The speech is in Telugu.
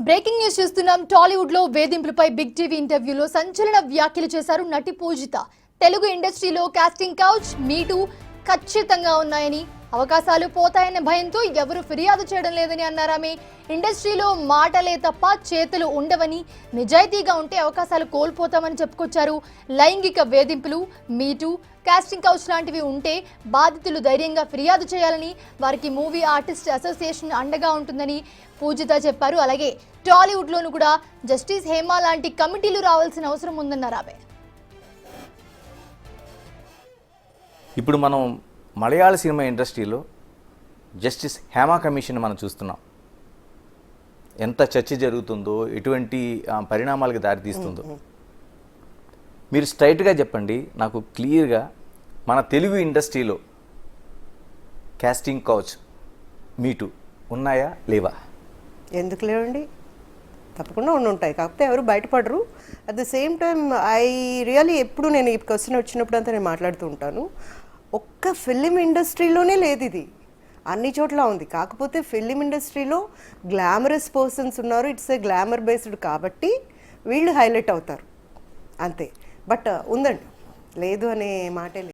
బ్రేకింగ్ న్యూస్ చూస్తున్నాం. టాలీవుడ్ లో వేధింపులపై బిగ్ టీవీ ఇంటర్వ్యూలో సంచలన వ్యాఖ్యలు చేశారు నటి పూజిత. తెలుగు ఇండస్ట్రీలో కాస్టింగ్ కౌచ్ మీటూ ఖచ్చితంగా ఉన్నాయని, అవకాశాలు పోతాయన్న భయంతో ఎవరు ఫిర్యాదు చేయడం లేదని అన్నారు ఆమె. ఇండస్ట్రీలో మాటలే తప్ప చేతులు ఉండవని, నిజాయితీగా ఉంటే అవకాశాలు కోల్పోతామని చెప్పుకొచ్చారు. లైంగిక వేధింపులు, మీటూ, కాస్టింగ్ కౌచ్ లాంటివి ఉంటే బాధితులు ధైర్యంగా ఫిర్యాదు చేయాలని, వారికి మూవీ ఆర్టిస్ట్ అసోసియేషన్ అండగా ఉంటుందని పూజిత చెప్పారు. అలాగే టాలీవుడ్లోనూ కూడా జస్టిస్ హేమ లాంటి కమిటీలు రావాల్సిన అవసరం ఉందన్నారు ఆమె. ఇప్పుడు మనం మలయాళ సినిమా ఇండస్ట్రీలో జస్టిస్ హేమా కమిషన్ మనం చూస్తున్నాం. ఎంత చర్చ జరుగుతుందో, ఎటువంటి పరిణామాలకు దారితీస్తుందో మీరు స్ట్రైట్గా చెప్పండి నాకు క్లియర్గా. మన తెలుగు ఇండస్ట్రీలో కాస్టింగ్ కౌచ్ మీటూ ఉన్నాయా లేవా? ఎందుకు లేవండి? తప్పకుండా ఉంటాయి, కాకపోతే ఎవరు బయటపడరు. At the same time I really ఎప్పుడు నేను ఈ క్వశ్చన్ వచ్చినప్పుడు అంతా నేను మాట్లాడుతూ ఉంటాను. ఒక్క ఫిలిం ఇండస్ట్రీలోనే లేదు ఇది, అన్ని చోట్ల ఉంది. కాకపోతే ఫిలిం ఇండస్ట్రీలో గ్లామరస్ పర్సన్స్ ఉన్నారు, ఇట్స్ ఏ గ్లామర్ బేస్డ్ కాబట్టి వీళ్ళు హైలైట్ అవుతారు అంతే. బట్ ఉందండి, లేదు అనే మాటే లేదు.